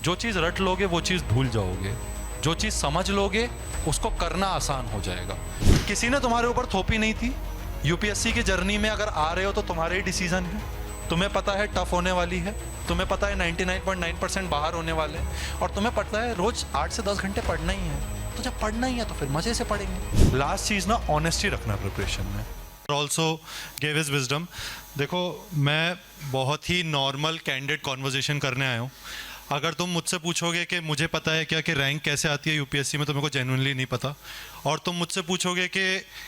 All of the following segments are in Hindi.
जो चीज़ रट लोगे वो चीज़ भूल जाओगे, जो चीज़ समझ लोगे उसको करना आसान हो जाएगा। किसी ने तुम्हारे ऊपर थोपी नहीं थी। यूपीएससी की जर्नी में अगर आ रहे हो तो तुम्हारे ही डिसीजन है। तुम्हें पता है टफ होने वाली है, तुम्हें पता है 99.9% बाहर होने वाले हैं, और तुम्हें पता है रोज 8 से 10 घंटे पढ़ना ही है। तो जब पढ़ना ही है तो फिर मजे से पढ़ेंगे। लास्ट चीज़ ना, ऑनेस्टी रखना प्रिपरेशन में। Also gave his wisdom. देखो, मैं बहुत ही नॉर्मल कैंडिड कॉन्वर्जेशन करने आया हूँ। अगर तुम मुझसे पूछोगे कि मुझे पता है क्या कि रैंक कैसे आती है यूपीएससी में, तो मेरे को जेन्युइनली नहीं पता। और तुम मुझसे पूछोगे कि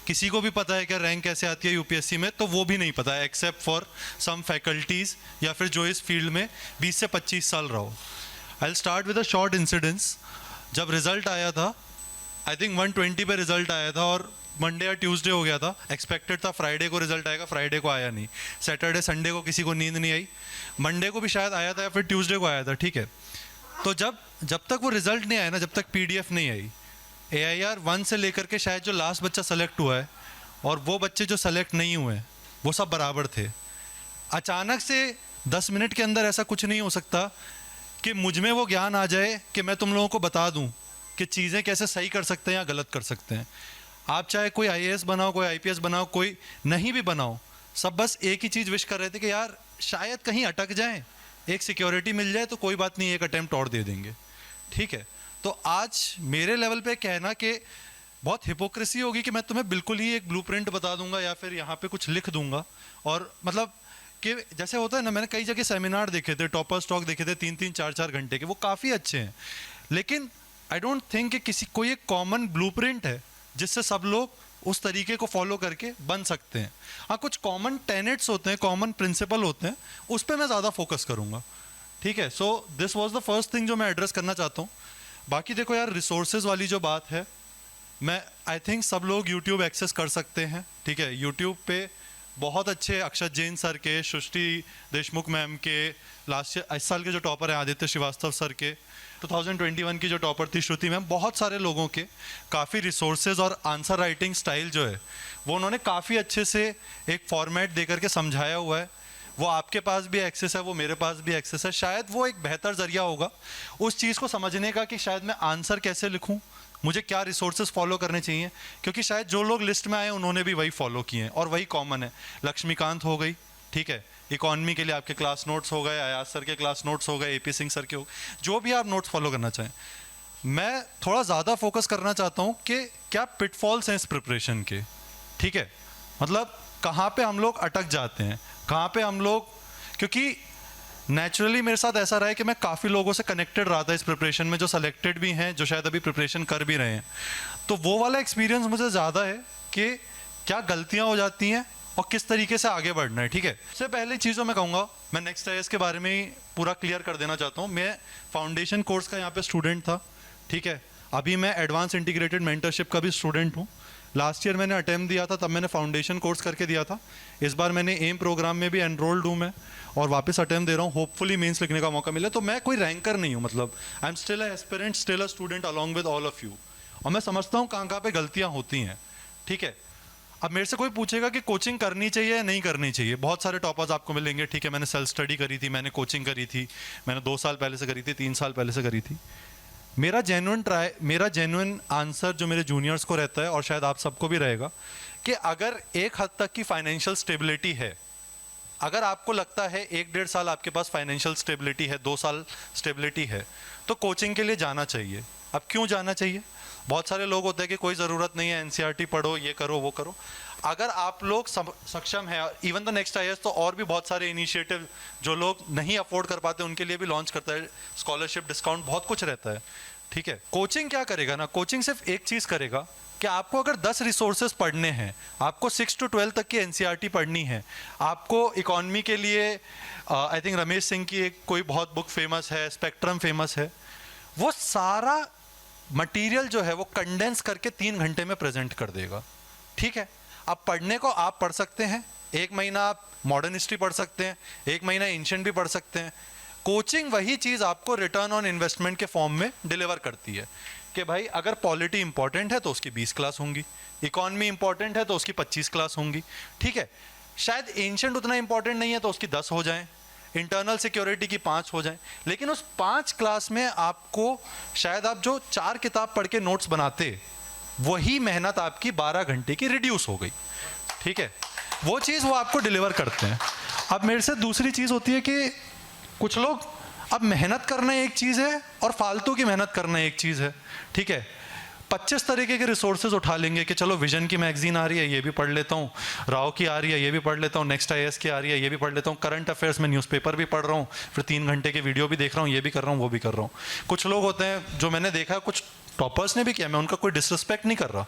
किसी को भी पता है क्या रैंक कैसे आती है यूपीएससी में, तो वो भी नहीं पता है, एक्सेप्ट फॉर सम फैकल्टीज़ या फिर जो इस फील्ड में 20 से 25 साल रहो। I will start with a short incidence. जब रिजल्ट आया था, आई थिंक 120 पे रिजल्ट आया था, और मंडे या ट्यूसडे हो गया था। एक्सपेक्टेड था फ्राइडे को रिजल्ट आएगा, फ्राइडे को आया नहीं। सैटरडे संडे को किसी को नींद नहीं आई, मंडे को भी शायद आया था या फिर ट्यूसडे को आया था, ठीक है। तो जब तक वो रिजल्ट नहीं आया ना, जब तक पीडीएफ नहीं आई, AIR 1 से लेकर के शायद जो लास्ट बच्चा सेलेक्ट हुआ है और वो बच्चे जो सेलेक्ट नहीं हुए वो सब बराबर थे। अचानक से 10 मिनट के अंदर ऐसा कुछ नहीं हो सकता कि मुझ में वो ज्ञान आ जाए कि मैं तुम लोगों को बता दूं कि चीज़ें कैसे सही कर सकते हैं या गलत कर सकते हैं। आप चाहे कोई IAS बनाओ, कोई IPS बनाओ, कोई नहीं भी बनाओ, सब बस एक ही चीज़ विश कर रहे थे कि यार शायद कहीं अटक जाएं, एक सिक्योरिटी मिल जाए तो कोई बात नहीं, एक अटेम्प्ट और दे देंगे, ठीक है। तो आज मेरे लेवल पे कहना कि बहुत हिपोक्रेसी होगी कि मैं तुम्हें बिल्कुल ही एक ब्लूप्रिंट बता दूंगा या फिर यहाँ पे कुछ लिख दूंगा। और मतलब कि जैसे होता है ना, मैंने कई जगह सेमिनार देखे थे, टॉपर्स टॉक देखे थे 3-3, 4-4 घंटे के, वो काफ़ी अच्छे हैं, लेकिन आई डोंट थिंक कि किसी कोई एक कॉमन ब्लूप्रिंट है जिससे सब लोग उस तरीके को फॉलो करके बन सकते हैं। हाँ, कुछ कॉमन टेनेट्स होते हैं, कॉमन प्रिंसिपल होते हैं, उस पर मैं ज़्यादा फोकस करूँगा, ठीक है। So this was the first thing जो मैं एड्रेस करना चाहता हूँ। बाकी देखो यार, रिसोर्सेज वाली जो बात है, मैं आई थिंक सब लोग यूट्यूब एक्सेस कर सकते हैं, ठीक है। यूट्यूब पे बहुत अच्छे अक्षत जैन सर के, सृष्टि देशमुख मैम के, इस साल के जो टॉपर हैं आदित्य श्रीवास्तव सर के, 2021 की जो टॉपर थी श्रुति मैम, बहुत सारे लोगों के काफ़ी रिसोर्सेज और आंसर राइटिंग स्टाइल जो है वो उन्होंने काफ़ी अच्छे से एक फॉर्मेट दे करके समझाया हुआ है। वो आपके पास भी एक्सेस है, वो मेरे पास भी एक्सेस है। शायद वो एक बेहतर जरिया होगा उस चीज़ को समझने का कि शायद मैं आंसर कैसे लिखूं, मुझे क्या रिसोर्सेज फॉलो करने चाहिए, क्योंकि शायद जो लोग लिस्ट में आए उन्होंने भी वही फॉलो किए हैं और वही कॉमन है। लक्ष्मीकांत हो गई, ठीक है, इकॉनमी के लिए आपके क्लास नोट्स हो गए, अयाज सर के क्लास नोट्स हो गए, AP सिंह सर के हो गए, जो भी आप नोट्स फॉलो करना चाहें। मैं थोड़ा ज़्यादा फोकस करना चाहता हूँ कि क्या पिटफॉल्स हैं इस प्रिपरेशन के, ठीक है। मतलब कहाँ पे हम लोग अटक जाते हैं, कहाँ पे हम लोग, क्योंकि नेचुरली मेरे साथ ऐसा रहा है कि मैं काफ़ी लोगों से कनेक्टेड रहा था इस प्रिपरेशन में, जो सेलेक्टेड भी हैं, जो शायद अभी प्रिपरेशन कर भी रहे हैं। तो वो वाला एक्सपीरियंस मुझे ज़्यादा है कि क्या गलतियाँ हो जाती हैं और किस तरीके से आगे बढ़ना है, ठीक है। सबसे पहले चीज़ों मैं कहूँगा, मैं नेक्स्ट IAS के बारे में ही पूरा क्लियर कर देना चाहता हूँ। मैं फाउंडेशन कोर्स का यहाँ पे स्टूडेंट था, ठीक है। अभी मैं एडवांस इंटीग्रेटेड मेंटरशिप का भी स्टूडेंट हूँ। लास्ट ईयर मैंने अटेम्प्ट दिया था, तब मैंने फाउंडेशन कोर्स करके दिया था। इस बार मैंने एम प्रोग्राम में भी एनरोल्ड हूँ मैं, और वापस अटेम्प्ट दे रहा हूँ। होपफुली मेंस लिखने का मौका मिले। तो मैं कोई रैंकर नहीं हूँ, मतलब I am still a aspirant, still a student along with all of you. और मैं समझता हूँ कहाँ पे गलतियाँ होती हैं, ठीक है। अब मेरे से कोई पूछेगा कि कोचिंग करनी चाहिए या नहीं करनी चाहिए, बहुत सारे टॉपर्स आपको मिलेंगे, ठीक है। मैंने सेल्फ स्टडी करी थी, मैंने कोचिंग करी थी, मैंने 2 साल पहले से करी थी, 3 साल पहले से करी थी। मेरा जेन्युइन आंसर जो मेरे जूनियर्स को रहता है, और शायद आप सबको भी रहेगा, कि अगर एक हद तक की फाइनेंशियल स्टेबिलिटी है, अगर आपको लगता है 1-1.5 साल आपके पास फाइनेंशियल स्टेबिलिटी है, 2 साल स्टेबिलिटी है, तो कोचिंग के लिए जाना चाहिए। अब क्यों जाना चाहिए? बहुत सारे लोग होते हैं कि कोई ज़रूरत नहीं है, NCERT पढ़ो, ये करो, वो करो। अगर आप लोग सक्षम है, इवन द नेक्स्ट IAS तो और भी बहुत सारे इनिशिएटिव जो लोग नहीं अफोर्ड कर पाते उनके लिए भी लॉन्च करता है, स्कॉलरशिप, डिस्काउंट, बहुत कुछ रहता है, ठीक है। कोचिंग क्या करेगा ना, कोचिंग सिर्फ एक चीज़ करेगा कि आपको अगर 10 रिसोर्सेज पढ़ने हैं, आपको 6 to 12 तक की NCERT पढ़नी है, आपको इकॉनमी के लिए आई थिंक रमेश सिंह की एक कोई बहुत बुक फेमस है, स्पेक्ट्रम फेमस है, वो सारा मटेरियल जो है वो कंडेंस करके 3 घंटे में प्रेजेंट कर देगा, ठीक है। अब पढ़ने को आप पढ़ सकते हैं, 1 महीना आप मॉडर्न हिस्ट्री पढ़ सकते हैं, 1 महीना एंशिएंट भी पढ़ सकते हैं। कोचिंग वही चीज़ आपको रिटर्न ऑन इन्वेस्टमेंट के फॉर्म में डिलीवर करती है कि भाई अगर पॉलिटी इंपॉर्टेंट है तो उसकी 20 क्लास होंगी, इकॉनमी इंपॉर्टेंट है तो उसकी 25 क्लास होंगी, ठीक है। शायद एंशिएंट उतना इंपॉर्टेंट नहीं है तो उसकी 10 हो जाएं, इंटरनल सिक्योरिटी की 5 हो जाएं, लेकिन उस 5 क्लास में आपको शायद आप जो 4 किताब पढ़ के नोट्स बनाते, वही मेहनत आपकी 12 घंटे की रिड्यूस हो गई। ठीक है, वो चीज़ वो आपको डिलीवर करते हैं। अब मेरे से दूसरी चीज़ होती है कि कुछ लोग, अब मेहनत करना एक चीज़ है और फालतू की मेहनत करना एक चीज़ है। ठीक है, 25 तरीके के रिसोर्सेज उठा लेंगे कि चलो विजन की मैगजीन आ रही है, ये भी पढ़ लेता हूँ, राव की आ रही है, ये भी पढ़ लेता हूँ, नेक्स्ट IAS की आ रही है, ये भी पढ़ लेता हूँ, करंट अफेयर्स में न्यूज़पेपर भी पढ़ रहा हूँ, फिर 3 घंटे के वीडियो भी देख रहा हूँ, ये भी कर रहा हूँ, वो भी कर रहा हूँ। कुछ लोग होते हैं, जो मैंने देखा कुछ टॉपर्स ने भी किया, मैं उनका कोई डिसरिस्पेक्ट नहीं कर रहा,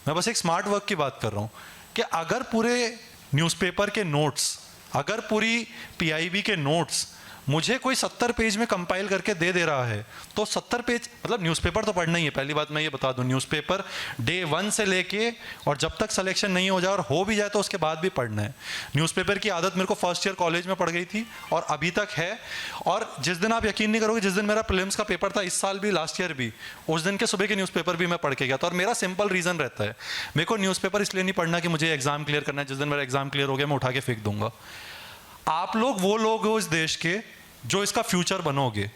मैं बस एक स्मार्ट वर्क की बात कर रहा हूँ कि अगर पूरे न्यूज़पेपर के नोट्स, अगर पूरी PIB के नोट्स मुझे कोई 70 पेज में कंपाइल करके दे रहा है, तो 70 पेज, मतलब न्यूज़पेपर तो पढ़ना ही है। पहली बात मैं ये बता दूं, न्यूज़पेपर डे 1 से लेके और जब तक सिलेक्शन नहीं हो जाए, और हो भी जाए तो उसके बाद भी पढ़ना है। न्यूज़पेपर की आदत मेरे को फर्स्ट ईयर कॉलेज में पड़ गई थी और अभी तक है। और जिस दिन, आप यकीन नहीं करोगे, जिस दिन मेरा प्रीलिम्स का पेपर था, इस साल भी, लास्ट ईयर भी, उस दिन के सुबह के न्यूज़पेपर भी मैं पढ़ के गया था। और मेरा सिंपल रीज़न रहता है, मेरे को न्यूज़पेपर इसलिए नहीं पढ़ना कि मुझे एग्जाम क्लियर करना है, जिस दिन मेरा एग्जाम क्लियर हो गया मैं उठा के फेंक दूंगा। आप लोग वो लोग हो इस देश के जो इसका फ्यूचर बनोगे।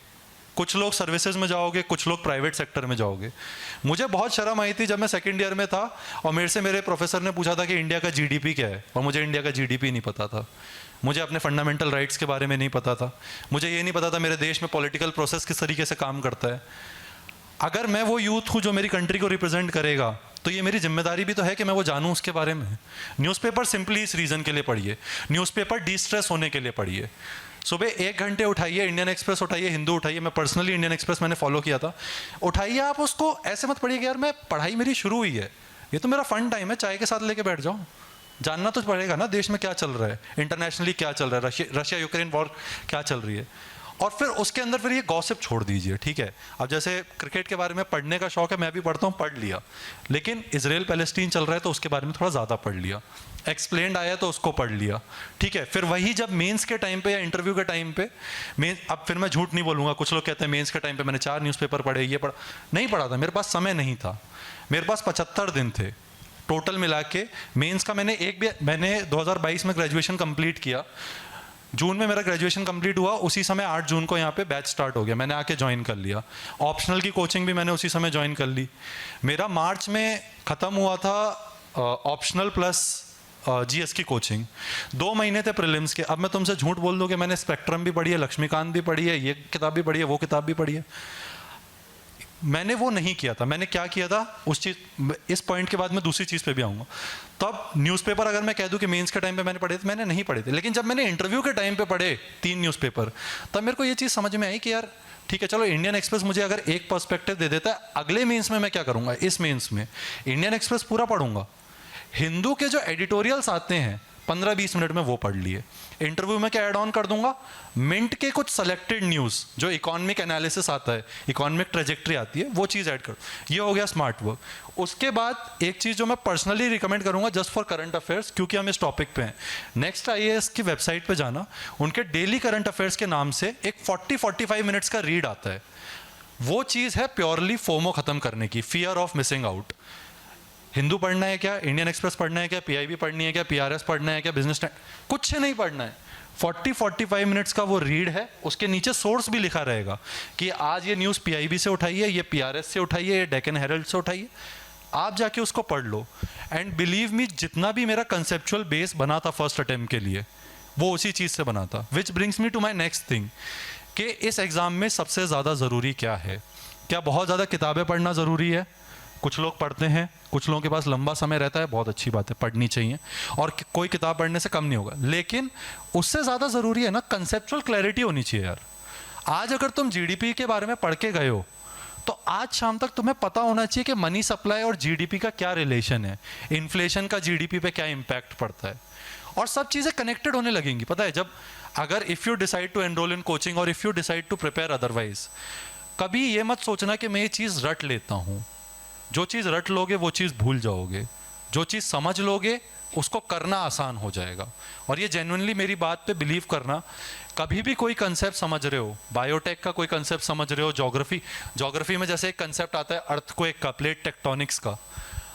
कुछ लोग सर्विसेज में जाओगे, कुछ लोग प्राइवेट सेक्टर में जाओगे। मुझे बहुत शर्म आई थी जब मैं सेकंड ईयर में था और मेरे से मेरे प्रोफेसर ने पूछा था कि इंडिया का GDP क्या है, और मुझे इंडिया का GDP नहीं पता था। मुझे अपने फंडामेंटल राइट्स के बारे में नहीं पता था। मुझे ये नहीं पता था मेरे देश में पॉलिटिकल प्रोसेस किस तरीके से काम करता है। अगर मैं वो यूथ हूँ जो मेरी कंट्री को रिप्रेजेंट करेगा, तो ये मेरी जिम्मेदारी भी तो है कि मैं वो जानूँ उसके बारे में। न्यूज़पेपर सिंपली इस रीज़न के लिए पढ़िए, न्यूज़पेपर डिस्ट्रेस होने के लिए पढ़िए। सुबह 1 घंटे उठाइए, इंडियन एक्सप्रेस उठाइए, हिंदू उठाइए। मैं पर्सनली इंडियन एक्सप्रेस मैंने फॉलो किया था। उठाइए, आप उसको ऐसे मत पढ़िए कि यार मैं, पढ़ाई मेरी शुरू हुई है, ये तो मेरा फन टाइम है, चाय के साथ लेके बैठ जाओ। जानना तो पड़ेगा ना देश में क्या चल रहा है, इंटरनेशनली क्या चल रहा है, रशिया यूक्रेन वॉर क्या चल रही है। और फिर उसके अंदर फिर ये गॉसिप छोड़ दीजिए। ठीक है, अब जैसे क्रिकेट के बारे में पढ़ने का शौक है, मैं भी पढ़ता हूँ, पढ़ लिया। लेकिन इजराइल पैलेस्टीन चल रहा है तो उसके बारे में थोड़ा ज़्यादा पढ़ लिया। एक्सप्लेन्ड आया तो उसको पढ़ लिया। ठीक है, फिर वही जब मेंस के टाइम पे या इंटरव्यू के टाइम पे, अब फिर मैं झूठ नहीं बोलूँगा, कुछ लोग कहते हैं मेंस के टाइम पे मैंने 4 न्यूज़पेपर पढ़े, ये पढ़ा, नहीं पढ़ा था, मेरे पास समय नहीं था। मेरे पास 75 दिन थे टोटल मिला के। मेंस का मैंने 2022 में ग्रेजुएशन कंप्लीट किया, जून में मेरा ग्रेजुएशन कंप्लीट हुआ, उसी समय 8 जून को यहाँ पे बैच स्टार्ट हो गया, मैंने आके ज्वाइन कर लिया। ऑप्शनल की कोचिंग भी मैंने उसी समय ज्वाइन कर ली। मेरा मार्च में ख़त्म हुआ था ऑप्शनल प्लस GS की कोचिंग। 2 महीने थे प्रीलिम्स के। अब मैं तुमसे झूठ बोल दूँ कि मैंने स्पेक्ट्रम भी पढ़ी है, लक्ष्मीकांत भी पढ़ी है, ये किताब भी पढ़ी है, वो किताब भी पढ़ी है। मैंने वो नहीं किया था। मैंने क्या किया था, उस चीज़, इस पॉइंट के बाद मैं दूसरी चीज़ पे भी आऊँगा। तब न्यूज़पेपर अगर मैं कह दूं कि मेंस के टाइम पे मैंने पढ़े थे, मैंने नहीं पढ़े थे। लेकिन जब मैंने इंटरव्यू के टाइम पे पढ़े 3 न्यूज़पेपर, तब मेरे को ये चीज़ समझ में आई कि यार ठीक है, चलो इंडियन एक्सप्रेस मुझे अगर एक पर्सपेक्टिव दे देता है, अगले मेंस में मैं क्या करूँगा, इस मेंस में इंडियन एक्सप्रेस पूरा पढ़ूंगा। हिंदू के जो एडिटोरियल्स आते हैं 15-20 मिनट में वो पढ़ लिए। इंटरव्यू में क्या ऐड ऑन कर दूंगा, मिंट के कुछ सेलेक्टेड न्यूज़, जो इकोनॉमिक एनालिसिस आता है, इकोनॉमिक ट्रेजेक्ट्री आती है, वो चीज़ ऐड कर। ये हो गया स्मार्ट वर्क। उसके बाद एक चीज़ जो मैं पर्सनली रिकमेंड करूंगा जस्ट फॉर करंट अफेयर्स, क्योंकि हम इस टॉपिक पे हैं, नेक्स्ट IAS की वेबसाइट पे जाना, उनके डेली करंट अफेयर्स के नाम से एक 40-45 मिनट्स का रीड आता है। वो चीज़ है प्योरली फोमो खत्म करने की, fear of missing out. Hindu पढ़ना है क्या, इंडियन एक्सप्रेस पढ़ना है क्या, PIB पढ़नी है क्या, PRS पढ़ना है क्या, बिजनेस टाइम, कुछ नहीं पढ़ना है। 40-45 मिनट्स का वो रीड है, उसके नीचे सोर्स भी लिखा रहेगा कि आज ये न्यूज़ PIB से उठाई है, ये PRS से उठाई है, ये डेक्कन हेरल्ड से उठाई है। आप जाके उसको पढ़ लो। एंड बिलीव मी, जितना भी मेरा कंसेप्चुअल बेस बना था फर्स्ट अटेम्प्ट के लिए, वो उसी चीज़ से बना था। Which brings me to my next thing, कि इस एग्ज़ाम में सबसे ज़्यादा ज़रूरी क्या है। क्या बहुत ज़्यादा किताबें पढ़ना ज़रूरी है? कुछ लोग पढ़ते हैं, कुछ लोगों के पास लंबा समय रहता है, बहुत अच्छी बात है, पढ़नी चाहिए, और कोई किताब पढ़ने से कम नहीं होगा। लेकिन उससे ज़्यादा ज़रूरी है ना, कंसेप्चुअल क्लैरिटी होनी चाहिए यार। आज अगर तुम GDP के बारे में पढ़ के गए हो, तो आज शाम तक तुम्हें पता होना चाहिए कि मनी सप्लाई और GDP का क्या रिलेशन है, इन्फ्लेशन का GDP पे क्या इम्पैक्ट पड़ता है, और सब चीज़ें कनेक्टेड होने लगेंगी। पता है, जब अगर if you decide to enrol in coaching और if you decide to prepare otherwise, कभी ये मत सोचना कि मैं ये चीज़ रट लेता हूँ। जो चीज़ रट लोगे वो चीज़ भूल जाओगे, जो चीज़ समझ लोगे उसको करना आसान हो जाएगा। और ये जेन्युइनली मेरी बात पे बिलीव करना, कभी भी कोई कंसेप्ट समझ रहे हो, बायोटेक का कोई कंसेप्ट समझ रहे हो, ज्योग्राफी में जैसे एक कंसेप्ट आता है अर्थक्वेक का, प्लेट टेक्टोनिक्स का,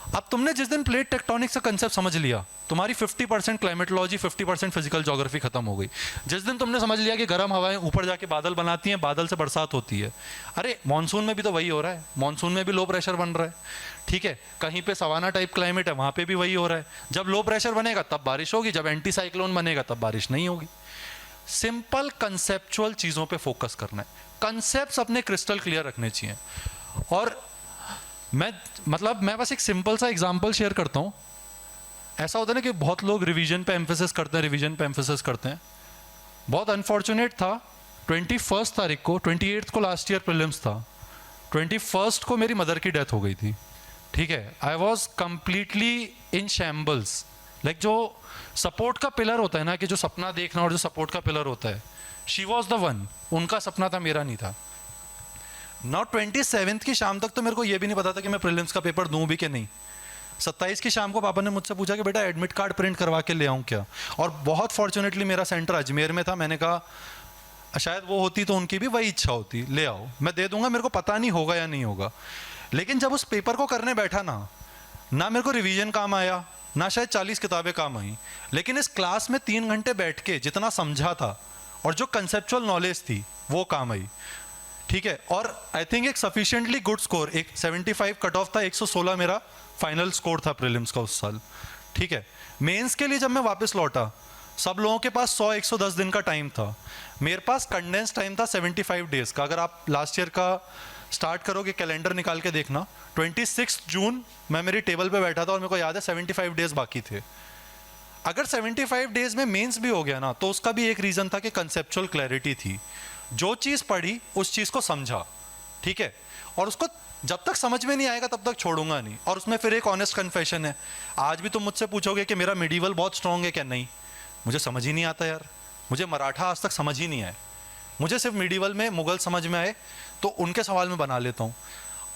अब तुमने जिस दिन प्लेट टेक्टोनिक्स का कंसेप्ट समझ लिया, तुम्हारी 50% क्लाइमेटोलॉजी, 50% फिजिकल ज्योग्राफी खत्म हो गई। जिस दिन तुमने समझ लिया कि गर्म हवाएं ऊपर जाके बादल बनाती हैं, बादल से बरसात होती है, अरे मॉनसून में भी तो वही हो रहा है, मॉनसून में भी लो प्रेशर बन रहा है, ठीक है। कहीं पे सवाना टाइप क्लाइमेट है, वहाँ पे भी वही हो रहा है। जब लो प्रेशर बनेगा तब बारिश होगी, जब एंटी साइक्लोन बनेगा तब बारिश नहीं होगी। सिंपल कंसेप्चुअल चीज़ों पे फोकस करना है, कंसेप्ट्स अपने क्रिस्टल क्लियर रखने चाहिए। और मैं बस एक सिंपल सा एग्जांपल शेयर करता हूँ। ऐसा होता है ना कि बहुत लोग रिवीजन पे एम्फेसिस करते हैं, रिवीजन पे एम्फेसिस करते हैं। बहुत अनफॉर्चुनेट था, 21 तारीख को, 28 को लास्ट ईयर प्रीलिम्स था, 21 को मेरी मदर की डेथ हो गई थी, ठीक है। I was completely in shambles. Like जो सपोर्ट का पिलर होता है ना, कि जो सपना देखना और जो सपोर्ट का पिलर होता है, शी वॉज द वन। उनका सपना था, मेरा नहीं था। 27 की शाम तक तो मेरे को ये भी नहीं पता था कि मैं प्रीलिम्स का पेपर दूं भी कि नहीं। 27 की शाम को पापा ने मुझसे पूछा कि बेटा एडमिट कार्ड प्रिंट करवा के ले आऊं क्या, और बहुत फॉर्चुनेटली मेरा सेंटर अजमेर में था। मैंने कहा शायद वो होती तो उनकी भी वही इच्छा होती, ले आओ मैं दे दूंगा, मेरे को पता नहीं होगा या नहीं होगा। लेकिन जब उस पेपर को करने बैठा ना मेरे को रिवीजन काम आया, ना शायद 40 किताबें काम आई, लेकिन इस क्लास में 3 घंटे बैठ के जितना समझा था और जो कंसेप्चुअल नॉलेज थी वो काम आई, ठीक है। और आई थिंक एक सफिशिएंटली गुड स्कोर, एक 75 कट ऑफ था, 116 मेरा फाइनल स्कोर था प्रीलिम्स का उस साल, ठीक है। मेंस के लिए जब मैं वापस लौटा, सब लोगों के पास 100-110 दिन का टाइम था, मेरे पास कंडेंस टाइम था 75 डेज का। अगर आप लास्ट ईयर का स्टार्ट करोगे, कैलेंडर निकाल के देखना, 26 जून मैं मेरी टेबल पे बैठा था और मेरे को याद है 75 डेज बाकी थे। अगर 75 डेज में मेंस भी हो गया ना, तो उसका भी एक रीज़न था कि कंसेप्चुअल क्लैरिटी थी। जो चीज़ पढ़ी उस चीज़ को समझा, ठीक है, और उसको जब तक समझ में नहीं आएगा तब तक छोड़ूंगा नहीं। और उसमें फिर एक ऑनेस्ट कन्फेशन है, आज भी तुम मुझसे पूछोगे कि मेरा मिडीवल बहुत स्ट्रॉन्ग है क्या, नहीं, मुझे समझ ही नहीं आता यार। मुझे मराठा आज तक समझ ही नहीं आए, मुझे सिर्फ मिडीवल में मुगल समझ में आए, तो उनके सवाल में बना लेता हूँ।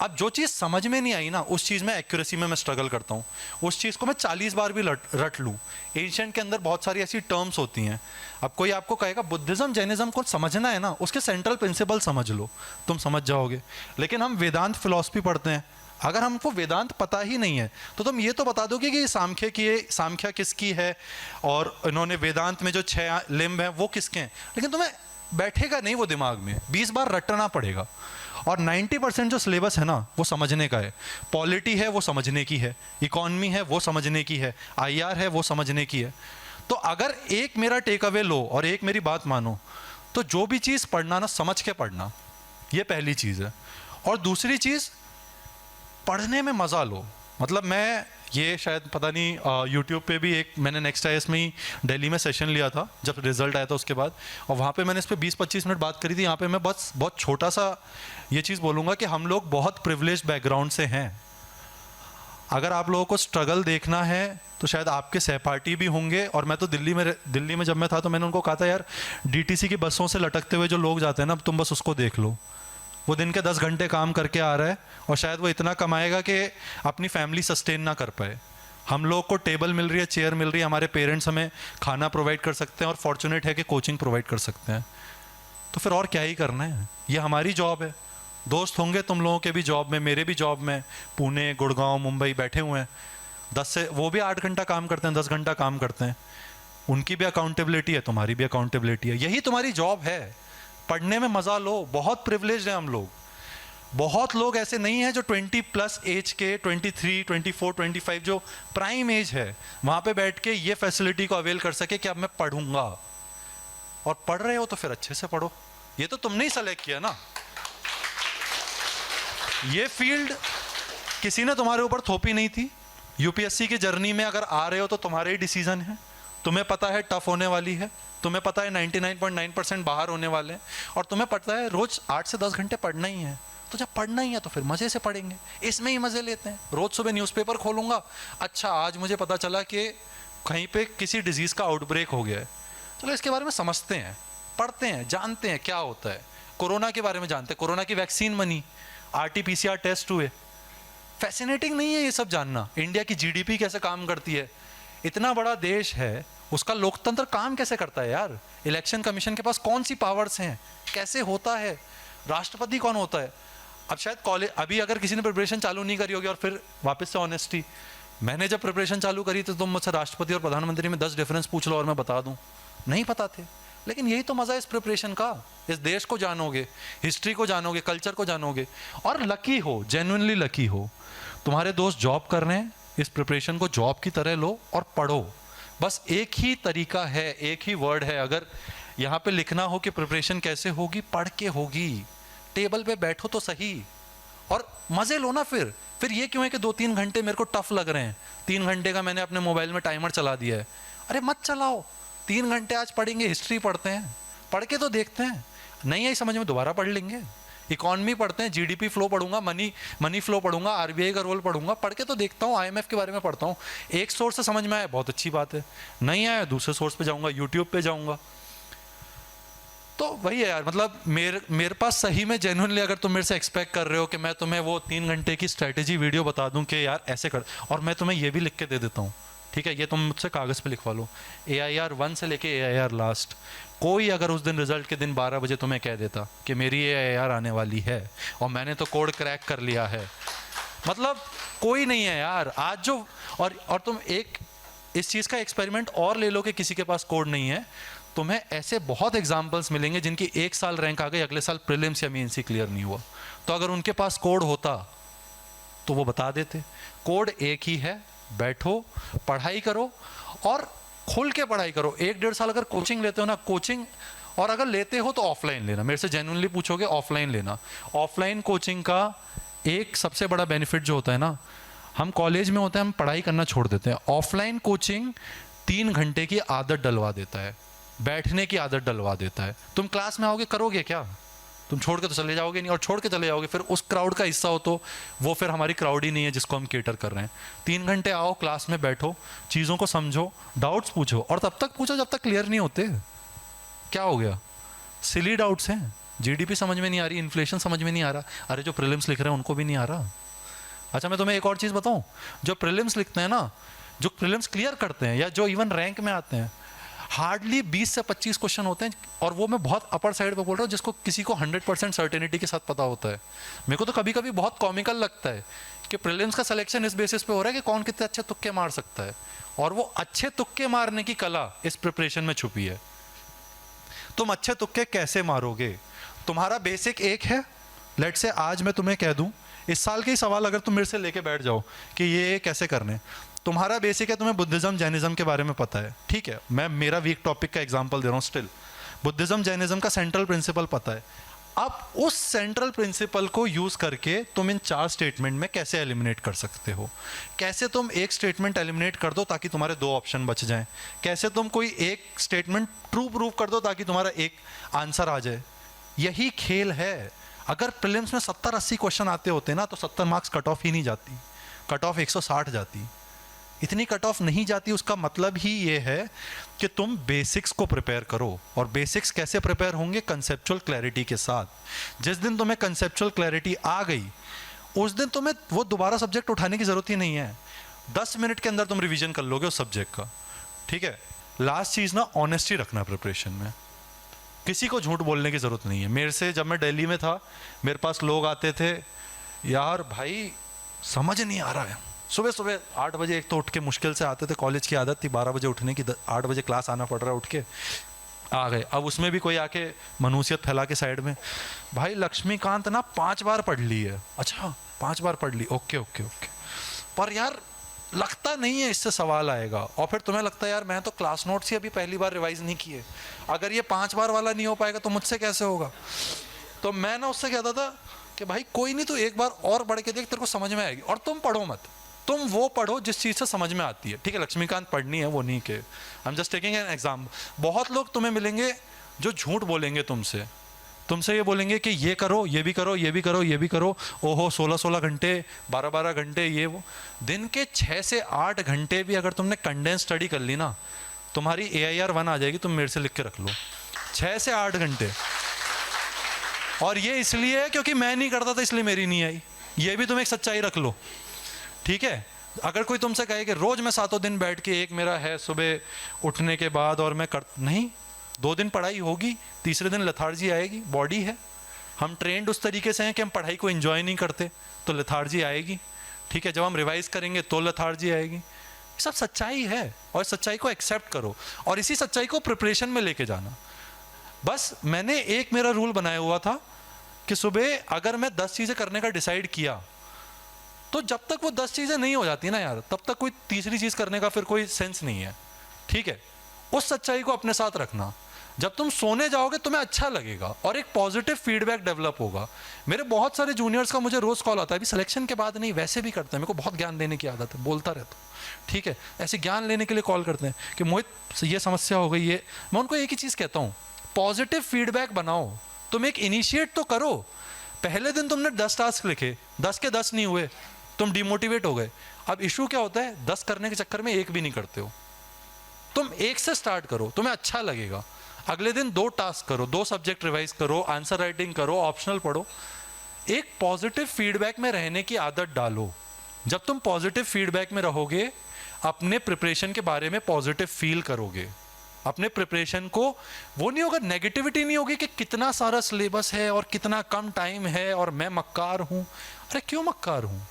अब जो चीज़ समझ में नहीं आई ना, उस चीज़ में एक्यूरेसी में मैं स्ट्रगल करता हूँ। उस चीज़ को मैं 40 बार भी रट लूँ। एशियंट के अंदर बहुत सारी ऐसी टर्म्स होती हैं। अब कोई आपको कहेगा बुद्धिज्म जैनिज्म को समझना है ना, उसके सेंट्रल प्रिंसिपल समझ लो, तुम समझ जाओगे। लेकिन हम वेदांत फिलॉसफी पढ़ते हैं, अगर हमको वेदांत पता ही नहीं है तो तुम ये तो बता दोगे कि सांख्या किसकी है, और इन्होंने वेदांत में जो 6 लिम्ब हैं वो किसके हैं, लेकिन तुम्हें बैठेगा नहीं वो दिमाग में, 20 बार रटना पड़ेगा। और 90% जो सिलेबस है ना वो समझने का है। पॉलिटी है वो समझने की है, इकॉनमी है वो समझने की है, IR है वो समझने की है। तो अगर एक मेरा टेक अवे लो और एक मेरी बात मानो, तो जो भी चीज़ पढ़ना ना, समझ के पढ़ना, ये पहली चीज़ है। और दूसरी चीज़, पढ़ने में मज़ा लो। मतलब मैं ये शायद पता नहीं यूट्यूब पे भी एक मैंने नेक्स्ट IAS में ही दिल्ली में सेशन लिया था जब रिजल्ट आया था उसके बाद, और वहाँ पे मैंने इस पर 20-25 मिनट बात करी थी। यहाँ पे मैं बस बहुत छोटा सा ये चीज़ बोलूँगा कि हम लोग बहुत प्रिविलेज्ड बैकग्राउंड से हैं। अगर आप लोगों को स्ट्रगल देखना है तो शायद आपके सहपाठी भी होंगे। और मैं तो दिल्ली में जब मैं था तो मैंने उनको कहा था, यार DTC की बसों से लटकते हुए जो लोग जाते हैं ना, तुम बस उसको देख लो। वो दिन के 10 घंटे काम करके आ रहा है और शायद वो इतना कमाएगा कि अपनी फैमिली सस्टेन ना कर पाए। हम लोग को टेबल मिल रही है, चेयर मिल रही है, हमारे पेरेंट्स हमें खाना प्रोवाइड कर सकते हैं और फॉर्चुनेट है कि कोचिंग प्रोवाइड कर सकते हैं। तो फिर और क्या ही करना है, ये हमारी जॉब है। दोस्त होंगे तुम लोगों के भी जॉब में, मेरे भी जॉब में, पुणे, गुड़गांव, मुंबई बैठे हुए हैं, 10 से वो भी 8 घंटा काम करते हैं, 10 घंटा काम करते हैं। उनकी भी अकाउंटेबिलिटी है, तुम्हारी भी अकाउंटेबिलिटी है। यही तुम्हारी जॉब है, पढ़ने में मज़ा लो। बहुत प्रिविलेज्ड हैं हम लोग। बहुत लोग ऐसे नहीं हैं जो 20+ एज के, 23, 24, 25 जो प्राइम एज है, वहाँ पे बैठ के ये फैसिलिटी को अवेल कर सके कि अब मैं पढ़ूंगा। और पढ़ रहे हो तो फिर अच्छे से पढ़ो, ये तो तुमने ही सेलेक्ट किया ना। ये फील्ड किसी ने तुम्हारे ऊपर थोपी नहीं थी। UPSC की जर्नी में अगर आ रहे हो तो तुम्हारे ही डिसीजन है। तुम्हें पता है टफ होने वाली है, तुम्हें पता है 99.9% बाहर होने वाले हैं, और तुम्हें पता है रोज 8 से 10 घंटे पढ़ना ही है। तो जब पढ़ना ही है तो फिर मज़े से पढ़ेंगे, इसमें ही मज़े लेते हैं। रोज़ सुबह न्यूज़पेपर खोलूँगा, अच्छा आज मुझे पता चला कि कहीं पे किसी डिजीज़ का आउटब्रेक हो गया है, चलो इसके बारे में समझते हैं, पढ़ते हैं, जानते हैं क्या होता है। कोरोना के बारे में जानते हैं, कोरोना की वैक्सीन बनी, RT-PCR टेस्ट हुए। फैसिनेटिंग नहीं है ये सब जानना? इंडिया की GDP कैसे काम करती है, इतना बड़ा देश है, उसका लोकतंत्र काम कैसे करता है यार, इलेक्शन कमीशन के पास कौन सी पावर्स हैं, कैसे होता है, राष्ट्रपति कौन होता है। अब शायद कॉलेज अभी अगर किसी ने प्रिपरेशन चालू नहीं करी होगी, और फिर वापस से ऑनेस्टी, मैंने जब प्रिपरेशन चालू करी तो तुम मुझसे राष्ट्रपति और प्रधानमंत्री में 10 डिफरेंस पूछ लो और मैं बता दूं, नहीं पता थे। लेकिन यही तो मज़ा है इस प्रिपरेशन का, इस देश को जानोगे, हिस्ट्री को जानोगे, कल्चर को जानोगे। और लकी हो, जेन्युइनली लकी हो, तुम्हारे दोस्त जॉब कर रहे हैं, इस प्रिपरेशन को जॉब की तरह लो और पढ़ो। बस एक ही तरीका है, एक ही वर्ड है, अगर यहाँ पे लिखना हो कि प्रिपरेशन कैसे होगी, पढ़ के होगी। टेबल पे बैठो तो सही और मज़े लो ना। फिर ये क्यों है कि 2-3 घंटे मेरे को टफ लग रहे हैं, 3 घंटे का मैंने अपने मोबाइल में टाइमर चला दिया है। अरे मत चलाओ, 3 घंटे आज पढ़ेंगे, हिस्ट्री पढ़ते हैं, पढ़ के तो देखते हैं, नहीं आई समझ में दोबारा पढ़ लेंगे। इकॉनमी पढ़ते हैं, जीडीपी फ्लो पढ़ूंगा, मनी फ्लो पढ़ूंगा, आरबीआई का रोल पढ़ूंगा, पढ़ के तो देखता हूँ, आईएमएफ के बारे में पढ़ता हूँ। एक सोर्स से समझ में आया बहुत अच्छी बात है, नहीं आया दूसरे सोर्स पे जाऊँगा, यूट्यूब पे जाऊँगा। तो वही है यार, मतलब मेरे पास सही में जेन्युइनली, अगर तुम मेरे से एक्सपेक्ट कर रहे हो कि मैं तुम्हें वो 3 घंटे की स्ट्रैटेजी वीडियो बता दूं कि यार ऐसे कर, और मैं तुम्हें ये भी लिख के दे देता हूँ, ठीक है, ये तुम मुझसे कागज़ पे लिखवा लो, AIR 1 से लेके AIR लास्ट। कोई अगर उस दिन रिजल्ट के दिन 12 बजे तुम्हें कह देता कि मेरी AIR आने वाली है और मैंने तो कोड क्रैक कर लिया है, मतलब कोई नहीं है यार आज जो। और तुम एक इस चीज़ का एक्सपेरिमेंट और ले लो कि किसी के पास कोड नहीं है, तुम्हें ऐसे बहुत एग्जाम्पल्स मिलेंगे जिनकी 1 साल रैंक आ गई, अगले साल प्रीलिम्स या मेंस क्लियर नहीं हुआ। तो अगर उनके पास कोड होता तो वो बता देते। कोड एक ही है, बैठो, पढ़ाई करो और खुल के पढ़ाई करो। 1-1.5 साल अगर कोचिंग लेते हो ना, कोचिंग, और अगर लेते हो तो ऑफलाइन लेना, मेरे से जेन्युइनली पूछोगे ऑफलाइन लेना। ऑफलाइन कोचिंग का एक सबसे बड़ा बेनिफिट जो होता है ना, हम कॉलेज में होते हैं, हम पढ़ाई करना छोड़ देते हैं। ऑफलाइन कोचिंग 3 घंटे की आदत डलवा देता है, बैठने की आदत डलवा देता है। तुम क्लास में आओगे, करोगे क्या? तुम छोड़ के तो चले जाओगे नहीं, और छोड़ के चले जाओगे फिर उस क्राउड का हिस्सा हो तो वो फिर हमारी क्राउड ही नहीं है जिसको हम केटर कर रहे हैं। 3 घंटे आओ, क्लास में बैठो, चीज़ों को समझो, डाउट्स पूछो, और तब तक पूछो जब तक क्लियर नहीं होते। क्या हो गया? सिली डाउट्स हैं, जीडीपी समझ में नहीं आ रही, इन्फ्लेशन समझ में नहीं आ रहा, अरे जो प्रीलिम्स लिख रहे हैं उनको भी नहीं आ रहा। अच्छा मैं तुम्हें एक और चीज़ बताऊँ, जो प्रीलिम्स लिखते हैं ना, जो प्रीलिम्स क्लियर करते हैं या जो इवन रैंक में आते हैं, हार्डली 20 से 25 क्वेश्चन होते हैं, और वो मैं बहुत अपर साइड पे बोल रहा हूँ, जिसको किसी को 100% सर्टेनिटी के साथ पता होता है। मेरे को तो कभी कभी बहुत कॉमिकल लगता है कि प्रीलिम्स का सिलेक्शन इस बेसिस पे हो रहा है कि कौन कितने अच्छे तुक्के मार सकता है, और वो अच्छे तुक्के मारने की कला इस प्रिपरेशन में छुपी है। तुम अच्छे तुक्के कैसे मारोगे? तुम्हारा बेसिक एक है, लेट से आज मैं तुम्हें कह दूं, इस साल के ही सवाल अगर तुम मेरे से लेके बैठ जाओ कि ये कैसे करने, तुम्हारा बेसिक है, तुम्हें बुद्धिज्म जैनिज्म के बारे में पता है, ठीक है, मैं मेरा वीक टॉपिक का एग्जांपल दे रहा हूँ, स्टिल बुद्धिज्म जैनिज्म का सेंट्रल प्रिंसिपल पता है। अब उस सेंट्रल प्रिंसिपल को यूज करके तुम इन 4 स्टेटमेंट में कैसे एलिमिनेट कर सकते हो, कैसे तुम एक स्टेटमेंट एलिमिनेट कर दो ताकि तुम्हारे 2 ऑप्शन बच जाएं, कैसे तुम कोई एक स्टेटमेंट ट्रू प्रूव कर दो ताकि तुम्हारा एक आंसर आ जाए। यही खेल है। अगर प्रीलिम्स में 70-80 क्वेश्चन आते होते ना तो 70 मार्क्स कट ऑफ ही नहीं जाती, कट ऑफ 160 जाती। इतनी कट ऑफ नहीं जाती, उसका मतलब ही ये है कि तुम बेसिक्स को प्रिपेयर करो। और बेसिक्स कैसे प्रिपेयर होंगे? कंसेप्चुअल क्लैरिटी के साथ। जिस दिन तुम्हें कंसेप्चुअल क्लैरिटी आ गई उस दिन तुम्हें वो दोबारा सब्जेक्ट उठाने की जरूरत ही नहीं है, 10 मिनट के अंदर तुम रिवीजन कर लोगे उस सब्जेक्ट का, ठीक है। लास्ट चीज ना, ऑनेस्टी रखना प्रिपरेशन में, किसी को झूठ बोलने की जरूरत नहीं है। मेरे से जब मैं दिल्ली में था, मेरे पास लोग आते थे, यार भाई समझ नहीं आ रहा है, सुबह सुबह 8 बजे एक तो उठ के मुश्किल से आते थे, कॉलेज की आदत थी 12 बजे उठने की, 8 बजे क्लास आना पड़ रहा है, उठ के आ गए। अब उसमें भी कोई आके मनुष्यत फैला के साइड में, भाई लक्ष्मीकांत ना 5 बार पढ़ ली है। अच्छा 5 बार पढ़ ली, ओके ओके ओके, पर यार लगता नहीं है इससे सवाल आएगा। और फिर तुम्हें लगता है यार मैं तो क्लास नोट्स ही अभी पहली बार रिवाइज नहीं किए, अगर ये 5 बार वाला नहीं हो पाएगा तो मुझसे कैसे होगा। तो मैं ना उससे कहता था कि भाई कोई नहीं, तो एक बार और पढ़ के देख, तेरे को समझ में आएगी। और तुम पढ़ो मत, तुम वो पढ़ो जिस चीज़ से समझ में आती है, ठीक है। लक्ष्मीकांत पढ़नी है वो नहीं के, I am just taking an example. बहुत लोग तुम्हें मिलेंगे जो झूठ बोलेंगे तुमसे ये बोलेंगे कि ये करो, ये भी करो, ये भी करो, ये भी करो, ओहो 16-16 घंटे, 12-12 घंटे, ये वो। दिन के 6 से 8 घंटे भी अगर तुमने कंडेंस स्टडी कर ली ना, तुम्हारी AIR 1 आ जाएगी। तुम मेरे से लिख के रख लो, 6 से 8 घंटे। और ये इसलिए है क्योंकि मैं नहीं करता था इसलिए मेरी नहीं आई, ये भी तुम एक सच्चाई रख लो, ठीक है। अगर कोई तुमसे कहे कि रोज मैं 7 दिन बैठ के, एक मेरा है सुबह उठने के बाद और मैं कर, नहीं, 2 दिन पढ़ाई होगी, तीसरे दिन लेथार्जी आएगी, बॉडी है, हम ट्रेंड उस तरीके से हैं कि हम पढ़ाई को एंजॉय नहीं करते, तो लेथार्जी आएगी। ठीक है, जब हम रिवाइज करेंगे तो लेथार्जी आएगी। ये सब सच्चाई है, और सच्चाई को एक्सेप्ट करो और इसी सच्चाई को प्रिपरेशन में लेके जाना। बस मैंने एक मेरा रूल बनाया हुआ था कि सुबह अगर मैं 10 चीज़ें करने का डिसाइड किया, तो जब तक वो 10 चीज़ें नहीं हो जाती ना यार, तब तक कोई तीसरी चीज़ करने का फिर कोई सेंस नहीं है। ठीक है, उस सच्चाई को अपने साथ रखना। जब तुम सोने जाओगे तुम्हें अच्छा लगेगा और एक पॉजिटिव फीडबैक डेवलप होगा। मेरे बहुत सारे जूनियर्स का मुझे रोज़ कॉल आता है, अभी सिलेक्शन के बाद नहीं, वैसे भी करते हैं, मेरे को बहुत ज्ञान देने की आदत है, बोलता रहता हूँ। ठीक है, ऐसे ज्ञान लेने के लिए कॉल करते हैं कि मोहित ये समस्या हो गई है। मैं उनको एक ही चीज़ कहता हूँ, पॉजिटिव फीडबैक बनाओ। तुम एक इनिशिएट तो करो। पहले दिन तुमने 10 टास्क लिखे, 10 के 10 नहीं हुए, तुम डिमोटिवेट हो गए। अब इशू क्या होता है, 10 करने के चक्कर में एक भी नहीं करते हो। तुम एक से स्टार्ट करो, तुम्हें अच्छा लगेगा। अगले दिन 2 टास्क करो, 2 सब्जेक्ट रिवाइज करो, आंसर राइटिंग करो, ऑप्शनल पढ़ो। एक पॉजिटिव फीडबैक में रहने की आदत डालो। जब तुम पॉजिटिव फीडबैक में रहोगे, अपने प्रिपरेशन के बारे में पॉजिटिव फील करोगे। अपने प्रिपरेशन को वो नहीं होगा, नेगेटिविटी नहीं होगी कि कितना सारा सिलेबस है और कितना कम टाइम है और मैं मक्कार हूँ। अरे क्यों मक्कार हूँ?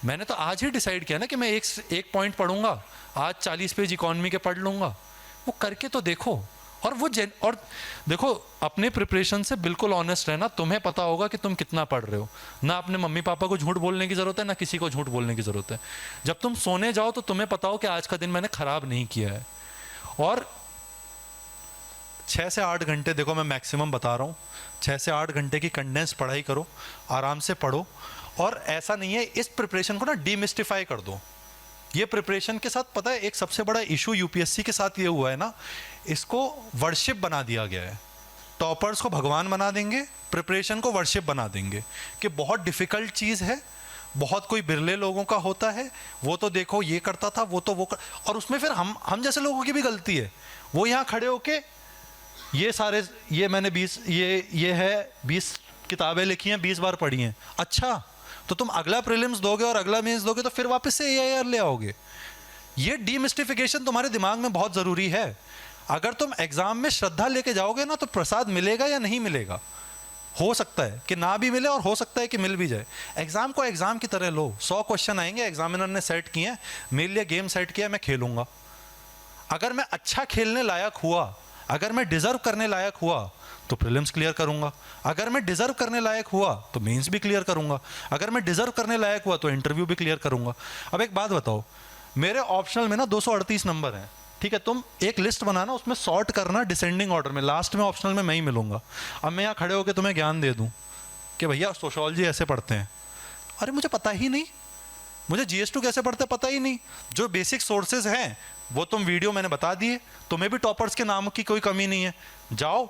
मैंने तो आज ही डिसाइड किया ना कि मैं एक पॉइंट पढ़ूंगा, आज 40 पेज इकोनॉमी के पढ़ लूंगा। वो करके तो देखो। और देखो, अपने प्रिपरेशन से बिल्कुल ऑनेस्ट रहना। तुम्हें पता होगा कि तुम कितना पढ़ रहे हो। ना अपने मम्मी पापा को झूठ बोलने की ज़रूरत है, ना किसी को झूठ बोलने की ज़रूरत है। जब तुम सोने जाओ तो तुम्हें पता हो कि आज का दिन मैंने ख़राब नहीं किया है। और 6 से 8 घंटे, देखो मैं मैक्सिमम बता रहा हूँ, 6 से 8 घंटे की कंडेंस पढ़ाई करो, आराम से पढ़ो। और ऐसा नहीं है, इस प्रिपरेशन को ना डीमिस्टिफाई कर दो। ये प्रिपरेशन के साथ, पता है एक सबसे बड़ा इशू यूपीएससी के साथ ये हुआ है ना, इसको वर्शिप बना दिया गया है। टॉपर्स को भगवान बना देंगे, प्रिपरेशन को वर्शिप बना देंगे कि बहुत डिफिकल्ट चीज़ है, बहुत कोई बिरले लोगों का होता है, वो तो देखो ये करता था, वो तो वो कर, और उसमें फिर हम जैसे लोगों की भी गलती है। वो यहाँ खड़े होके ये मैंने 20 किताबें लिखी हैं, 20 बार पढ़ी हैं। अच्छा, तो तुम अगला प्रीलिम्स दोगे और अगला मेंस दोगे तो फिर वापस से AIR ले आओगे। ये डीमिस्टिफिकेशन तुम्हारे दिमाग में बहुत ज़रूरी है। अगर तुम एग्ज़ाम में श्रद्धा लेके जाओगे ना, तो प्रसाद मिलेगा या नहीं मिलेगा, हो सकता है कि ना भी मिले और हो सकता है कि मिल भी जाए। एग्ज़ाम को एग्ज़ाम की तरह लो। 100 क्वेश्चन आएंगे, एग्जामिनर ने सेट किए हैं, मेरे लिए गेम सेट किया, मैं खेलूंगा। अगर मैं अच्छा खेलने लायक हुआ, अगर मैं डिज़र्व करने लायक हुआ, तो प्रीलिम्स क्लियर करूंगा। अगर मैं डिज़र्व करने लायक हुआ तो मेंस भी क्लियर करूंगा। अगर मैं डिज़र्व करने लायक हुआ तो इंटरव्यू भी क्लियर करूंगा। अब एक बात बताओ, मेरे ऑप्शनल में ना 238 नंबर हैं। ठीक है, तुम एक लिस्ट बनाना, उसमें सॉर्ट करना डिसेंडिंग ऑर्डर में, लास्ट में ऑप्शनल में मैं ही मिलूंगा। अब मैं यहाँ खड़े होकर तुम्हें ज्ञान दे दूँ कि भैया सोशियोलॉजी ऐसे पढ़ते हैं, अरे मुझे पता ही नहीं। मुझे GS2 कैसे पढ़ते पता ही नहीं। जो बेसिक सोर्सेज हैं वो तुम वीडियो मैंने बता दिए। तुम्हें भी टॉपर्स के नाम की कोई कमी नहीं है। जाओ,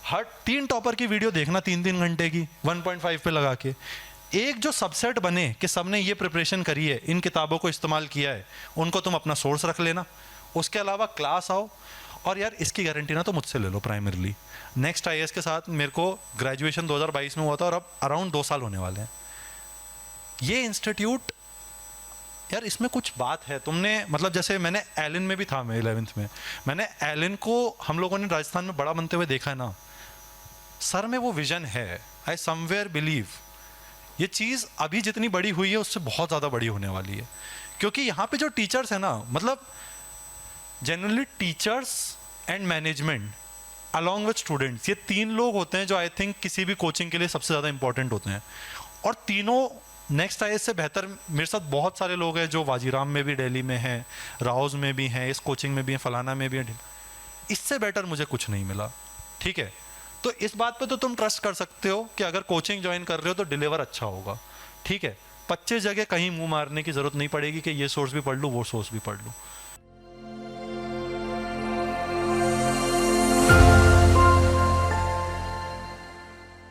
हर 3 टॉपर की वीडियो देखना 3-3 घंटे की, 1.5 पे लगा के। एक जो सबसेट बने कि सबने ये प्रिपरेशन करी है, इन किताबों को इस्तेमाल किया है, उनको तुम अपना सोर्स रख लेना। उसके अलावा क्लास आओ। और यार इसकी गारंटी ना तो मुझसे ले लो प्राइमरीली। नेक्स्ट IAS के साथ मेरे को ग्रेजुएशन 2022 में हुआ था और अब अराउंड 2 साल होने वाले हैं। ये इंस्टीट्यूट यार, इसमें कुछ बात है। तुमने मतलब जैसे मैंने एलिन में भी था, मैं 11th में, मैंने एलिन को हम लोगों ने राजस्थान में बड़ा बनते हुए देखा है ना। सर में वो विजन है। आई समवेयर बिलीव ये चीज़ अभी जितनी बड़ी हुई है उससे बहुत ज़्यादा बड़ी होने वाली है। क्योंकि यहाँ पे जो टीचर्स हैं ना, मतलब generally teachers and management along with students, ये 3 लोग होते हैं जो आई थिंक किसी भी कोचिंग के लिए सबसे ज़्यादा इंपॉर्टेंट होते हैं। और तीनों नेक्स्ट IAS से बेहतर मेरे साथ बहुत सारे लोग हैं जो वाजीराम में भी दिल्ली में हैं, राउज में भी हैं, इस कोचिंग में भी हैं, फलाना में भी हैं। इससे बेटर मुझे कुछ नहीं मिला। ठीक है, तो इस बात पे तो तुम ट्रस्ट कर सकते हो कि अगर कोचिंग ज्वाइन कर रहे हो तो डिलीवर अच्छा होगा। ठीक है, 25 जगह कहीं मुंह मारने की ज़रूरत नहीं पड़ेगी कि ये सोर्स भी पढ़ लूँ, वो सोर्स भी पढ़ लूँ।